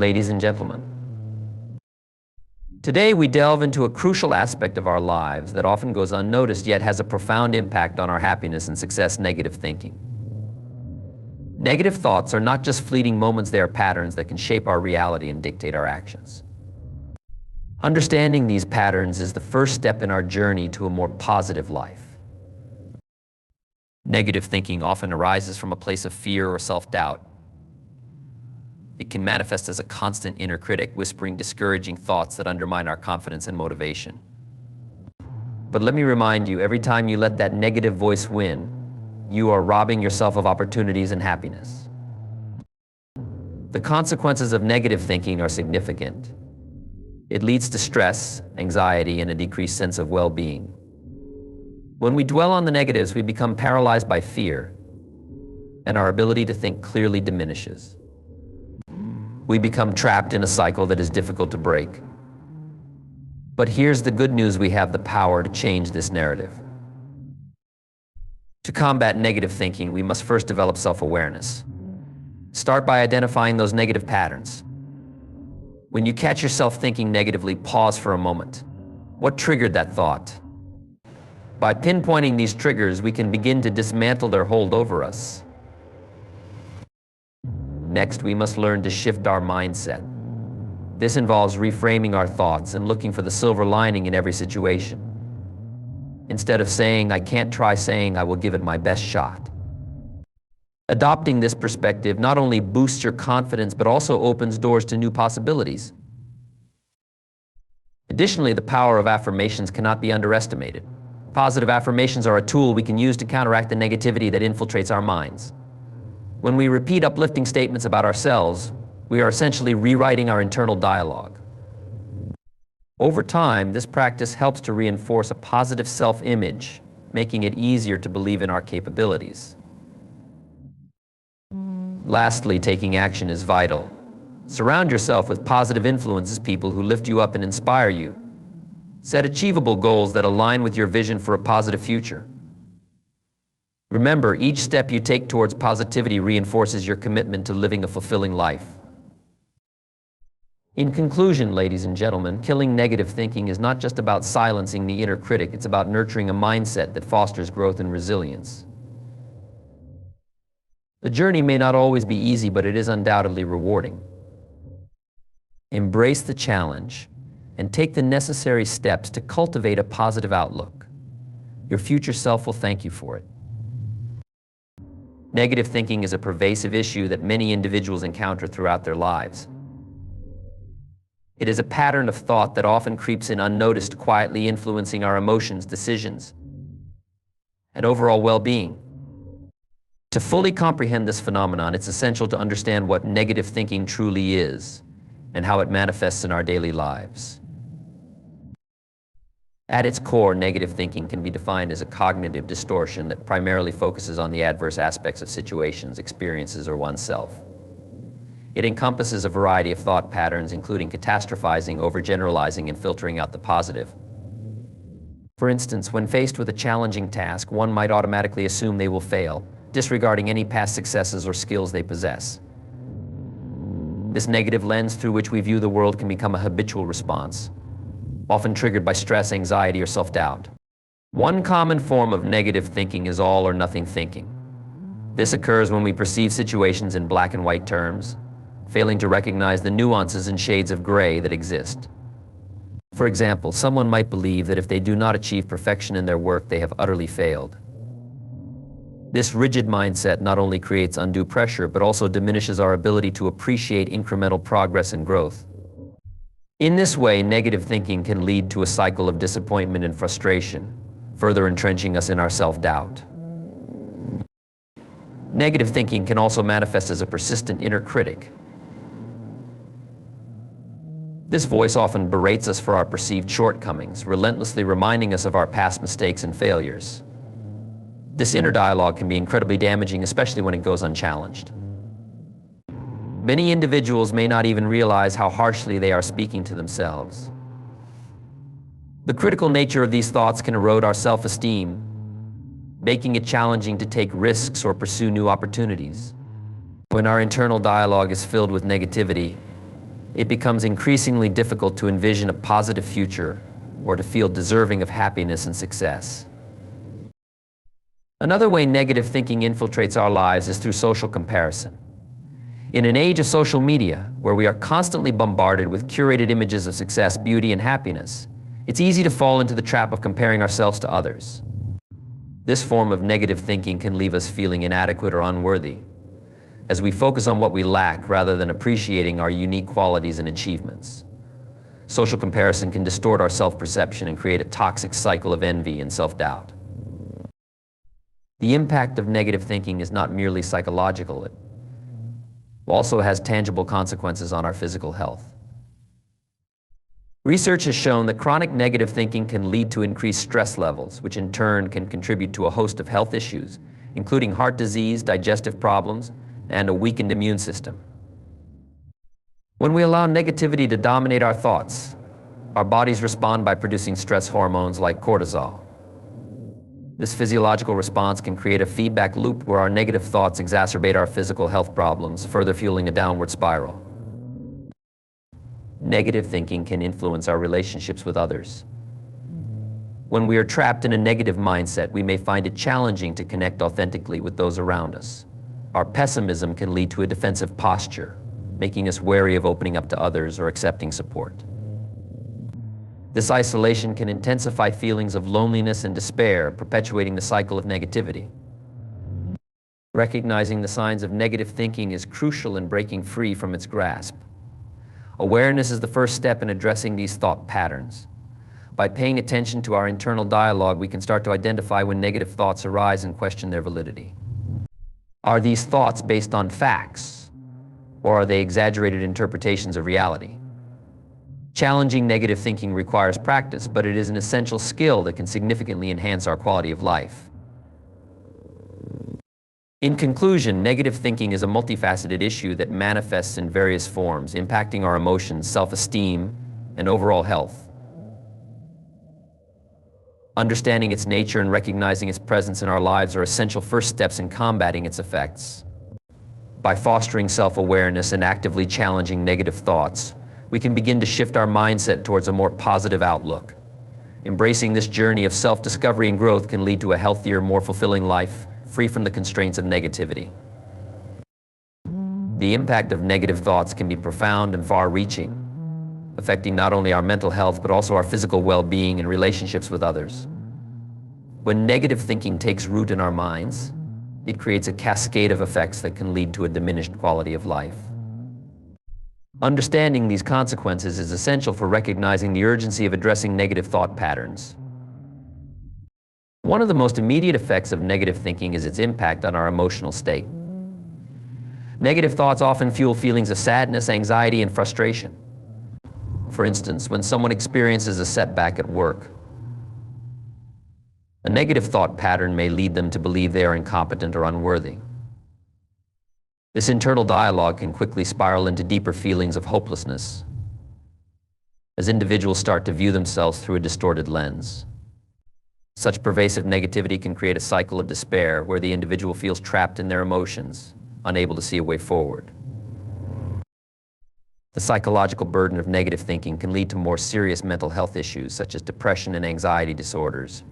ladies and gentlemen. Today we delve into a crucial aspect of our lives that often goes unnoticed yet has a profound impact on our happiness and success: negative thinking. Negative thoughts are not just fleeting moments, they are patterns that can shape our reality and dictate our actions. Understanding these patterns is the first step in our journey to a more positive life. Negative thinking often arises from a place of fear or self-doubt. It can manifest as a constant inner critic, whispering discouraging thoughts that undermine our confidence and motivation. But let me remind you, every time you let that negative voice win, you are robbing yourself of opportunities and happiness. The consequences of negative thinking are significant. It leads to stress, anxiety, and a decreased sense of well-being. When we dwell on the negatives, we become paralyzed by fear, and our ability to think clearly diminishes. We become trapped in a cycle that is difficult to break. But here's the good news: we have the power to change this narrative. To combat negative thinking, we must first develop self-awareness. Start by identifying those negative patterns. When you catch yourself thinking negatively, pause for a moment. What triggered that thought? By pinpointing these triggers, we can begin to dismantle their hold over us. Next, we must learn to shift our mindset. This involves reframing our thoughts and looking for the silver lining in every situation. Instead of saying, "I can't," try saying, "I will give it my best shot." Adopting this perspective not only boosts your confidence, but also opens doors to new possibilities. Additionally, the power of affirmations cannot be underestimated. Positive affirmations are a tool we can use to counteract the negativity that infiltrates our minds. When we repeat uplifting statements about ourselves, we are essentially rewriting our internal dialogue. Over time, this practice helps to reinforce a positive self-image, making it easier to believe in our capabilities. Lastly, taking action is vital. Surround yourself with positive influences, people who lift you up and inspire you. Set achievable goals that align with your vision for a positive future. Remember, each step you take towards positivity reinforces your commitment to living a fulfilling life. In conclusion, ladies and gentlemen, killing negative thinking is not just about silencing the inner critic, it's about nurturing a mindset that fosters growth and resilience. The journey may not always be easy, but it is undoubtedly rewarding. Embrace the challenge and take the necessary steps to cultivate a positive outlook. Your future self will thank you for it. Negative thinking is a pervasive issue that many individuals encounter throughout their lives. It is a pattern of thought that often creeps in unnoticed, quietly influencing our emotions, decisions, and overall well-being. To fully comprehend this phenomenon, it's essential to understand what negative thinking truly is and how it manifests in our daily lives. At its core, negative thinking can be defined as a cognitive distortion that primarily focuses on the adverse aspects of situations, experiences, or oneself. It encompasses a variety of thought patterns, including catastrophizing, overgeneralizing, and filtering out the positive. For instance, when faced with a challenging task, one might automatically assume they will fail, disregarding any past successes or skills they possess. This negative lens through which we view the world can become a habitual response, often triggered by stress, anxiety, or self-doubt. One common form of negative thinking is all or nothing thinking. This occurs when we perceive situations in black and white terms, failing to recognize the nuances and shades of gray that exist. For example, someone might believe that if they do not achieve perfection in their work, they have utterly failed. This rigid mindset not only creates undue pressure, but also diminishes our ability to appreciate incremental progress and growth. In this way, negative thinking can lead to a cycle of disappointment and frustration, further entrenching us in our self-doubt. Negative thinking can also manifest as a persistent inner critic. This voice often berates us for our perceived shortcomings, relentlessly reminding us of our past mistakes and failures. This inner dialogue can be incredibly damaging, especially when it goes unchallenged. Many individuals may not even realize how harshly they are speaking to themselves. The critical nature of these thoughts can erode our self-esteem, making it challenging to take risks or pursue new opportunities. When our internal dialogue is filled with negativity, it becomes increasingly difficult to envision a positive future or to feel deserving of happiness and success. Another way negative thinking infiltrates our lives is through social comparison. In an age of social media, where we are constantly bombarded with curated images of success, beauty, and happiness, it's easy to fall into the trap of comparing ourselves to others. This form of negative thinking can leave us feeling inadequate or unworthy, as we focus on what we lack rather than appreciating our unique qualities and achievements. Social comparison can distort our self-perception and create a toxic cycle of envy and self-doubt. The impact of negative thinking is not merely psychological, it also has tangible consequences on our physical health. Research has shown that chronic negative thinking can lead to increased stress levels, which in turn can contribute to a host of health issues, including heart disease, digestive problems, and a weakened immune system. When we allow negativity to dominate our thoughts, our bodies respond by producing stress hormones like cortisol. This physiological response can create a feedback loop where our negative thoughts exacerbate our physical health problems, further fueling a downward spiral. Negative thinking can influence our relationships with others. When we are trapped in a negative mindset, we may find it challenging to connect authentically with those around us. Our pessimism can lead to a defensive posture, making us wary of opening up to others or accepting support. This isolation can intensify feelings of loneliness and despair, perpetuating the cycle of negativity. Recognizing the signs of negative thinking is crucial in breaking free from its grasp. Awareness is the first step in addressing these thought patterns. By paying attention to our internal dialogue, we can start to identify when negative thoughts arise and question their validity. Are these thoughts based on facts, or are they exaggerated interpretations of reality? Challenging negative thinking requires practice, but it is an essential skill that can significantly enhance our quality of life. In conclusion, negative thinking is a multifaceted issue that manifests in various forms, impacting our emotions, self-esteem, and overall health. Understanding its nature and recognizing its presence in our lives are essential first steps in combating its effects. By fostering self-awareness and actively challenging negative thoughts, we can begin to shift our mindset towards a more positive outlook. Embracing this journey of self-discovery and growth can lead to a healthier, more fulfilling life, free from the constraints of negativity. The impact of negative thoughts can be profound and far-reaching, affecting not only our mental health but also our physical well-being and relationships with others. When negative thinking takes root in our minds, it creates a cascade of effects that can lead to a diminished quality of life. Understanding these consequences is essential for recognizing the urgency of addressing negative thought patterns. One of the most immediate effects of negative thinking is its impact on our emotional state. Negative thoughts often fuel feelings of sadness, anxiety, and frustration. For instance, when someone experiences a setback at work, a negative thought pattern may lead them to believe they are incompetent or unworthy. This internal dialogue can quickly spiral into deeper feelings of hopelessness as individuals start to view themselves through a distorted lens. Such pervasive negativity can create a cycle of despair where the individual feels trapped in their emotions, unable to see a way forward. The psychological burden of negative thinking can lead to more serious mental health issues such as depression and anxiety disorders.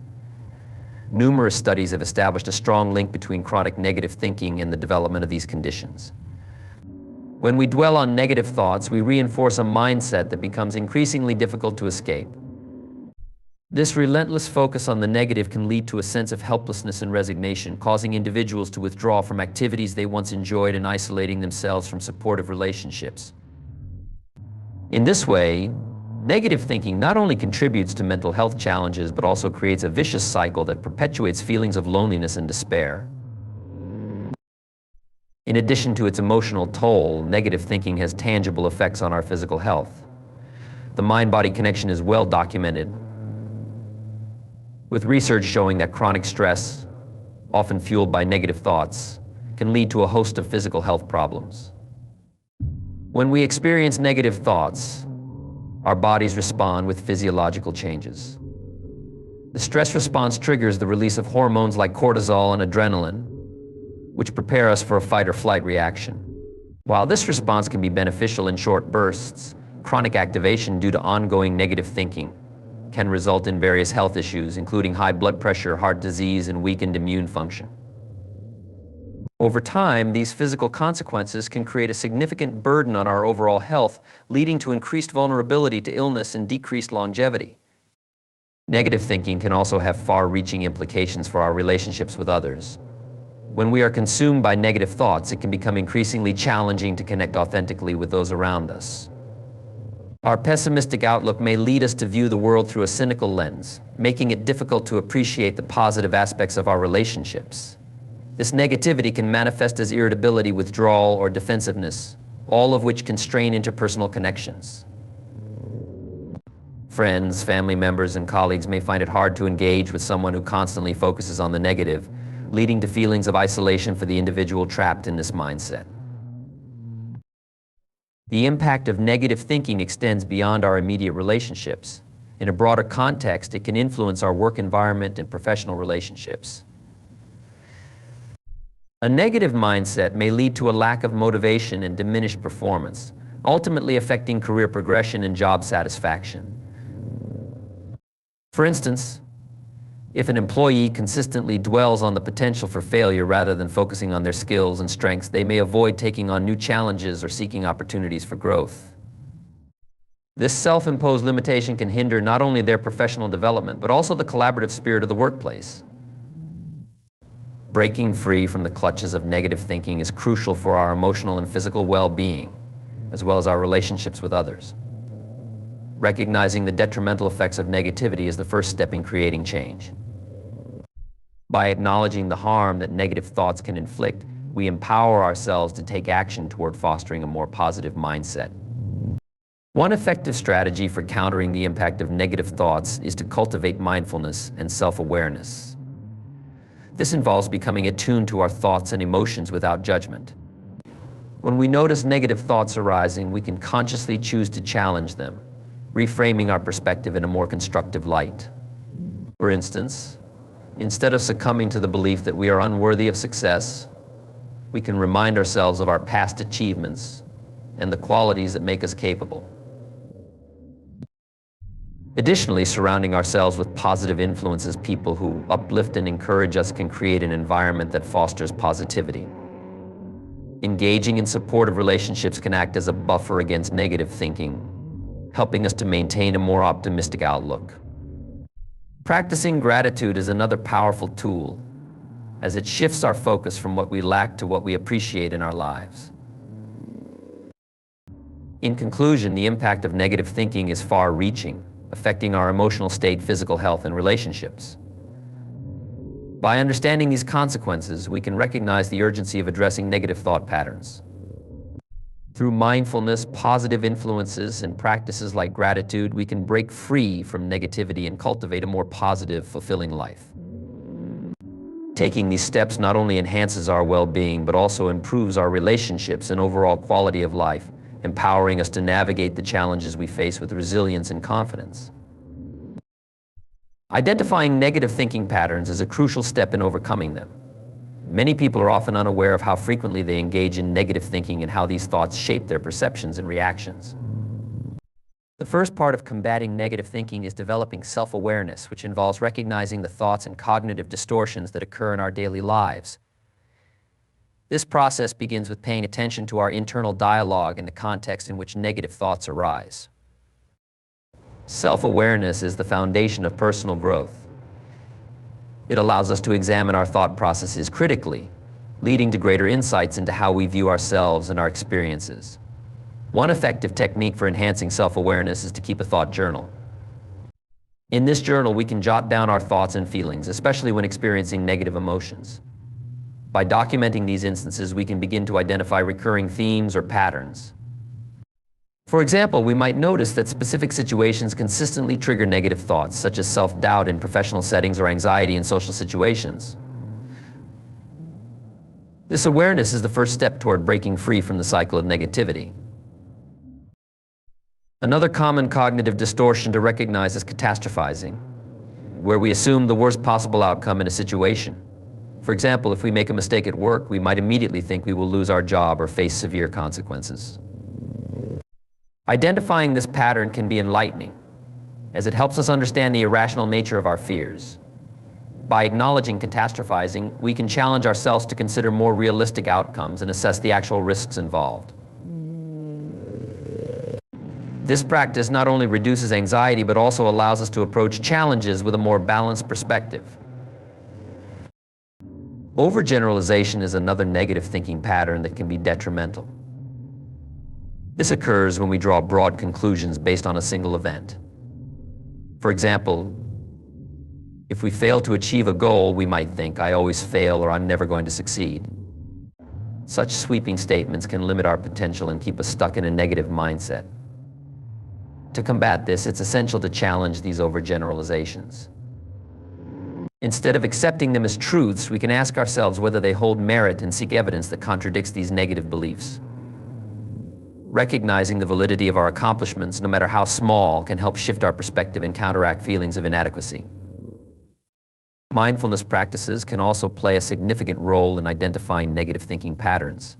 Numerous studies have established a strong link between chronic negative thinking and the development of these conditions. When we dwell on negative thoughts, we reinforce a mindset that becomes increasingly difficult to escape. This relentless focus on the negative can lead to a sense of helplessness and resignation, causing individuals to withdraw from activities they once enjoyed and isolating themselves from supportive relationships. In this way, negative thinking not only contributes to mental health challenges, but also creates a vicious cycle that perpetuates feelings of loneliness and despair. In addition to its emotional toll, negative thinking has tangible effects on our physical health. The mind-body connection is well documented, with research showing that chronic stress, often fueled by negative thoughts, can lead to a host of physical health problems. When we experience negative thoughts, our bodies respond with physiological changes. The stress response triggers the release of hormones like cortisol and adrenaline, which prepare us for a fight or flight reaction. While this response can be beneficial in short bursts, chronic activation due to ongoing negative thinking can result in various health issues, including high blood pressure, heart disease, and weakened immune function. Over time, these physical consequences can create a significant burden on our overall health, leading to increased vulnerability to illness and decreased longevity. Negative thinking can also have far-reaching implications for our relationships with others. When we are consumed by negative thoughts, it can become increasingly challenging to connect authentically with those around us. Our pessimistic outlook may lead us to view the world through a cynical lens, making it difficult to appreciate the positive aspects of our relationships. This negativity can manifest as irritability, withdrawal, or defensiveness, all of which can strain interpersonal connections. Friends, family members, and colleagues may find it hard to engage with someone who constantly focuses on the negative, leading to feelings of isolation for the individual trapped in this mindset. The impact of negative thinking extends beyond our immediate relationships. In a broader context, it can influence our work environment and professional relationships. A negative mindset may lead to a lack of motivation and diminished performance, ultimately affecting career progression and job satisfaction. For instance, if an employee consistently dwells on the potential for failure rather than focusing on their skills and strengths, they may avoid taking on new challenges or seeking opportunities for growth. This self-imposed limitation can hinder not only their professional development, but also the collaborative spirit of the workplace. Breaking free from the clutches of negative thinking is crucial for our emotional and physical well-being, as well as our relationships with others. Recognizing the detrimental effects of negativity is the first step in creating change. By acknowledging the harm that negative thoughts can inflict, we empower ourselves to take action toward fostering a more positive mindset. One effective strategy for countering the impact of negative thoughts is to cultivate mindfulness and self-awareness. This involves becoming attuned to our thoughts and emotions without judgment. When we notice negative thoughts arising, we can consciously choose to challenge them, reframing our perspective in a more constructive light. For instance, instead of succumbing to the belief that we are unworthy of success, we can remind ourselves of our past achievements and the qualities that make us capable. Additionally, surrounding ourselves with positive influences, people who uplift and encourage us, can create an environment that fosters positivity. Engaging in supportive relationships can act as a buffer against negative thinking, helping us to maintain a more optimistic outlook. Practicing gratitude is another powerful tool, as it shifts our focus from what we lack to what we appreciate in our lives. In conclusion, the impact of negative thinking is far-reaching, affecting our emotional state, physical health, and relationships. By understanding these consequences, we can recognize the urgency of addressing negative thought patterns. Through mindfulness, positive influences, and practices like gratitude, we can break free from negativity and cultivate a more positive, fulfilling life. Taking these steps not only enhances our well-being, but also improves our relationships and overall quality of life, empowering us to navigate the challenges we face with resilience and confidence. Identifying negative thinking patterns is a crucial step in overcoming them. Many people are often unaware of how frequently they engage in negative thinking and how these thoughts shape their perceptions and reactions. The first part of combating negative thinking is developing self-awareness, which involves recognizing the thoughts and cognitive distortions that occur in our daily lives. This process begins with paying attention to our internal dialogue and the context in which negative thoughts arise. Self-awareness is the foundation of personal growth. It allows us to examine our thought processes critically, leading to greater insights into how we view ourselves and our experiences. One effective technique for enhancing self-awareness is to keep a thought journal. In this journal, we can jot down our thoughts and feelings, especially when experiencing negative emotions. By documenting these instances, we can begin to identify recurring themes or patterns. For example, we might notice that specific situations consistently trigger negative thoughts, such as self-doubt in professional settings or anxiety in social situations. This awareness is the first step toward breaking free from the cycle of negativity. Another common cognitive distortion to recognize is catastrophizing, where we assume the worst possible outcome in a situation. For example, if we make a mistake at work, we might immediately think we will lose our job or face severe consequences. Identifying this pattern can be enlightening, as it helps us understand the irrational nature of our fears. By acknowledging catastrophizing, we can challenge ourselves to consider more realistic outcomes and assess the actual risks involved. This practice not only reduces anxiety, but also allows us to approach challenges with a more balanced perspective. Overgeneralization is another negative thinking pattern that can be detrimental. This occurs when we draw broad conclusions based on a single event. For example, if we fail to achieve a goal, we might think, "I always fail," or "I'm never going to succeed." Such sweeping statements can limit our potential and keep us stuck in a negative mindset. To combat this, it's essential to challenge these overgeneralizations. Instead of accepting them as truths, we can ask ourselves whether they hold merit and seek evidence that contradicts these negative beliefs. Recognizing the validity of our accomplishments, no matter how small, can help shift our perspective and counteract feelings of inadequacy. Mindfulness practices can also play a significant role in identifying negative thinking patterns.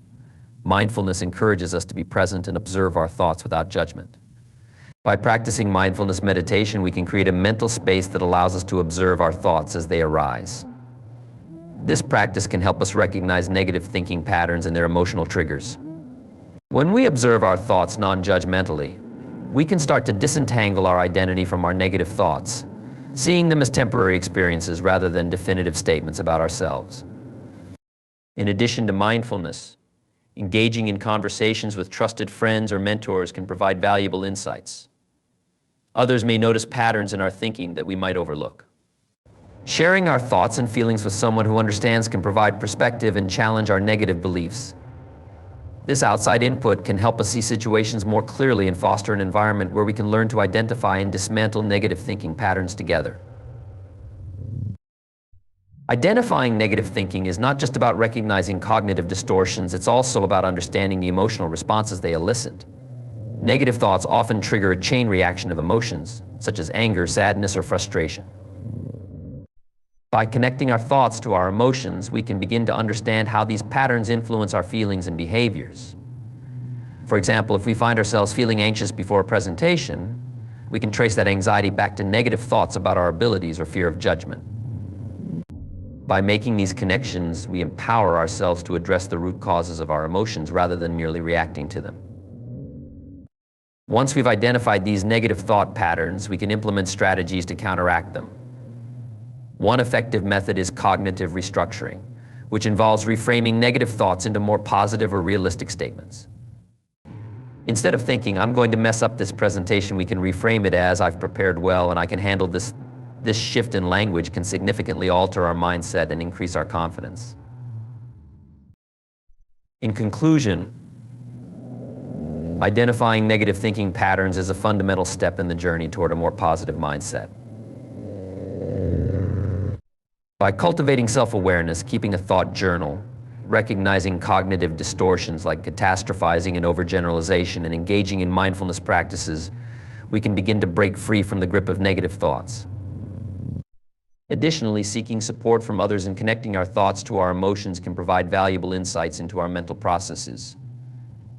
Mindfulness encourages us to be present and observe our thoughts without judgment. By practicing mindfulness meditation, we can create a mental space that allows us to observe our thoughts as they arise. This practice can help us recognize negative thinking patterns and their emotional triggers. When we observe our thoughts non-judgmentally, we can start to disentangle our identity from our negative thoughts, seeing them as temporary experiences rather than definitive statements about ourselves. In addition to mindfulness, engaging in conversations with trusted friends or mentors can provide valuable insights. Others may notice patterns in our thinking that we might overlook. Sharing our thoughts and feelings with someone who understands can provide perspective and challenge our negative beliefs. This outside input can help us see situations more clearly and foster an environment where we can learn to identify and dismantle negative thinking patterns together. Identifying negative thinking is not just about recognizing cognitive distortions, it's also about understanding the emotional responses they elicit. Negative thoughts often trigger a chain reaction of emotions, such as anger, sadness, or frustration. By connecting our thoughts to our emotions, we can begin to understand how these patterns influence our feelings and behaviors. For example, if we find ourselves feeling anxious before a presentation, we can trace that anxiety back to negative thoughts about our abilities or fear of judgment. By making these connections, we empower ourselves to address the root causes of our emotions rather than merely reacting to them. Once we've identified these negative thought patterns, we can implement strategies to counteract them. One effective method is cognitive restructuring, which involves reframing negative thoughts into more positive or realistic statements. Instead of thinking, "I'm going to mess up this presentation," we can reframe it as, "I've prepared well and I can handle this." This shift in language can significantly alter our mindset and increase our confidence. In conclusion, identifying negative thinking patterns is a fundamental step in the journey toward a more positive mindset. By cultivating self-awareness, keeping a thought journal, recognizing cognitive distortions like catastrophizing and overgeneralization, and engaging in mindfulness practices, we can begin to break free from the grip of negative thoughts. Additionally, seeking support from others and connecting our thoughts to our emotions can provide valuable insights into our mental processes.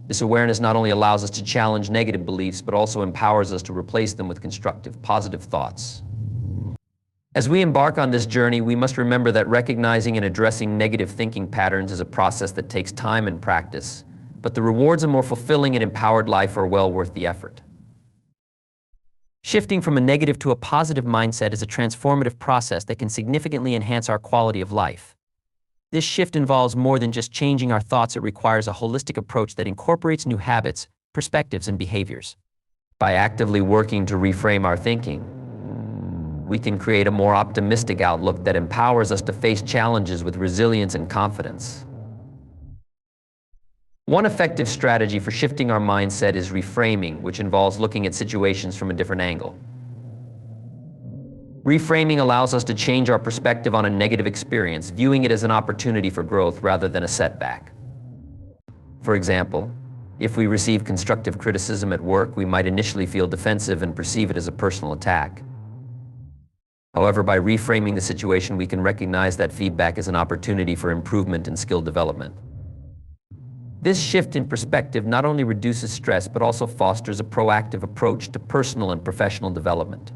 This awareness not only allows us to challenge negative beliefs, but also empowers us to replace them with constructive, positive thoughts. As we embark on this journey, we must remember that recognizing and addressing negative thinking patterns is a process that takes time and practice, but the rewards of a more fulfilling and empowered life are well worth the effort. Shifting from a negative to a positive mindset is a transformative process that can significantly enhance our quality of life. This shift involves more than just changing our thoughts. It requires a holistic approach that incorporates new habits, perspectives, and behaviors. By actively working to reframe our thinking, we can create a more optimistic outlook that empowers us to face challenges with resilience and confidence. One effective strategy for shifting our mindset is reframing, which involves looking at situations from a different angle. Reframing allows us to change our perspective on a negative experience, viewing it as an opportunity for growth rather than a setback. For example, if we receive constructive criticism at work, we might initially feel defensive and perceive it as a personal attack. However, by reframing the situation, we can recognize that feedback as an opportunity for improvement and skill development. This shift in perspective not only reduces stress, but also fosters a proactive approach to personal and professional development.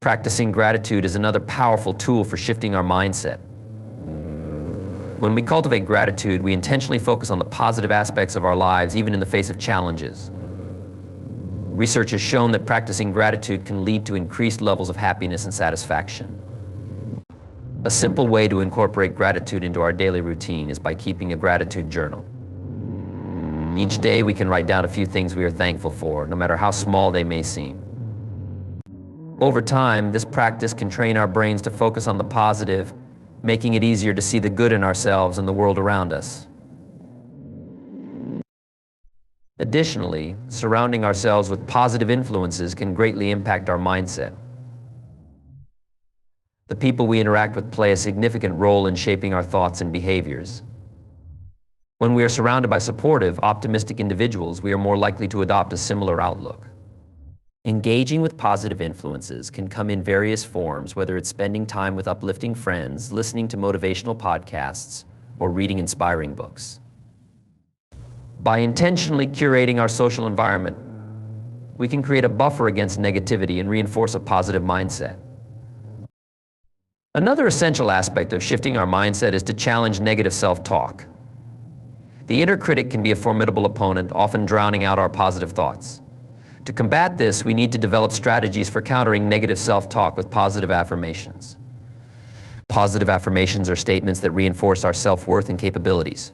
Practicing gratitude is another powerful tool for shifting our mindset. When we cultivate gratitude, we intentionally focus on the positive aspects of our lives, even in the face of challenges. Research has shown that practicing gratitude can lead to increased levels of happiness and satisfaction. A simple way to incorporate gratitude into our daily routine is by keeping a gratitude journal. Each day we can write down a few things we are thankful for, no matter how small they may seem. Over time, this practice can train our brains to focus on the positive, making it easier to see the good in ourselves and the world around us. Additionally, surrounding ourselves with positive influences can greatly impact our mindset. The people we interact with play a significant role in shaping our thoughts and behaviors. When we are surrounded by supportive, optimistic individuals, we are more likely to adopt a similar outlook. Engaging with positive influences can come in various forms, whether it's spending time with uplifting friends, listening to motivational podcasts, or reading inspiring books. By intentionally curating our social environment, we can create a buffer against negativity and reinforce a positive mindset. Another essential aspect of shifting our mindset is to challenge negative self-talk. The inner critic can be a formidable opponent, often drowning out our positive thoughts. To combat this, we need to develop strategies for countering negative self-talk with positive affirmations. Positive affirmations are statements that reinforce our self-worth and capabilities.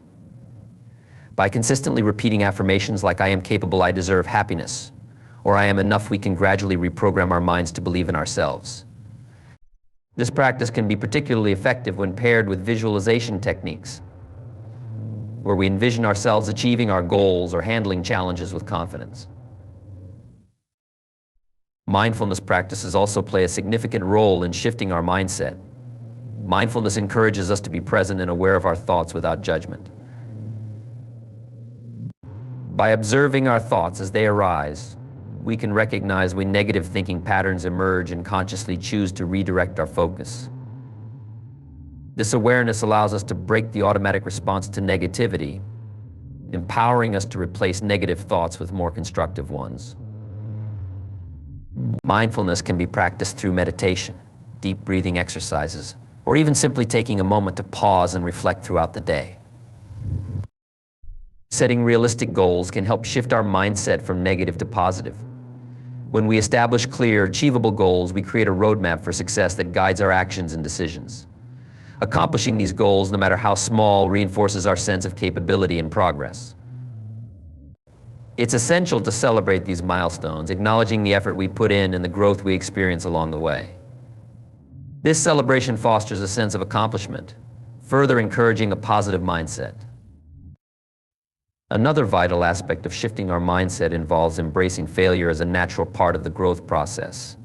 By consistently repeating affirmations like "I am capable, I deserve happiness," or "I am enough," we can gradually reprogram our minds to believe in ourselves. This practice can be particularly effective when paired with visualization techniques, where we envision ourselves achieving our goals or handling challenges with confidence. Mindfulness practices also play a significant role in shifting our mindset. Mindfulness encourages us to be present and aware of our thoughts without judgment. By observing our thoughts as they arise, we can recognize when negative thinking patterns emerge and consciously choose to redirect our focus. This awareness allows us to break the automatic response to negativity, empowering us to replace negative thoughts with more constructive ones. Mindfulness can be practiced through meditation, deep breathing exercises, or even simply taking a moment to pause and reflect throughout the day. Setting realistic goals can help shift our mindset from negative to positive. When we establish clear, achievable goals, we create a roadmap for success that guides our actions and decisions. Accomplishing these goals, no matter how small, reinforces our sense of capability and progress. It's essential to celebrate these milestones, acknowledging the effort we put in and the growth we experience along the way. This celebration fosters a sense of accomplishment, further encouraging a positive mindset. Another vital aspect of shifting our mindset involves embracing failure as a natural part of the growth process.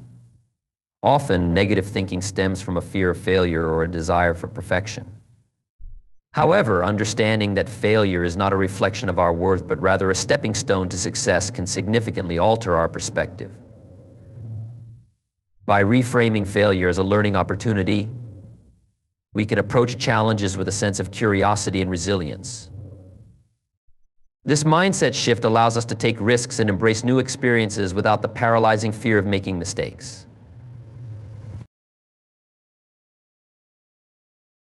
Often, negative thinking stems from a fear of failure or a desire for perfection. However, understanding that failure is not a reflection of our worth, but rather a stepping stone to success, can significantly alter our perspective. By reframing failure as a learning opportunity, we can approach challenges with a sense of curiosity and resilience. This mindset shift allows us to take risks and embrace new experiences without the paralyzing fear of making mistakes.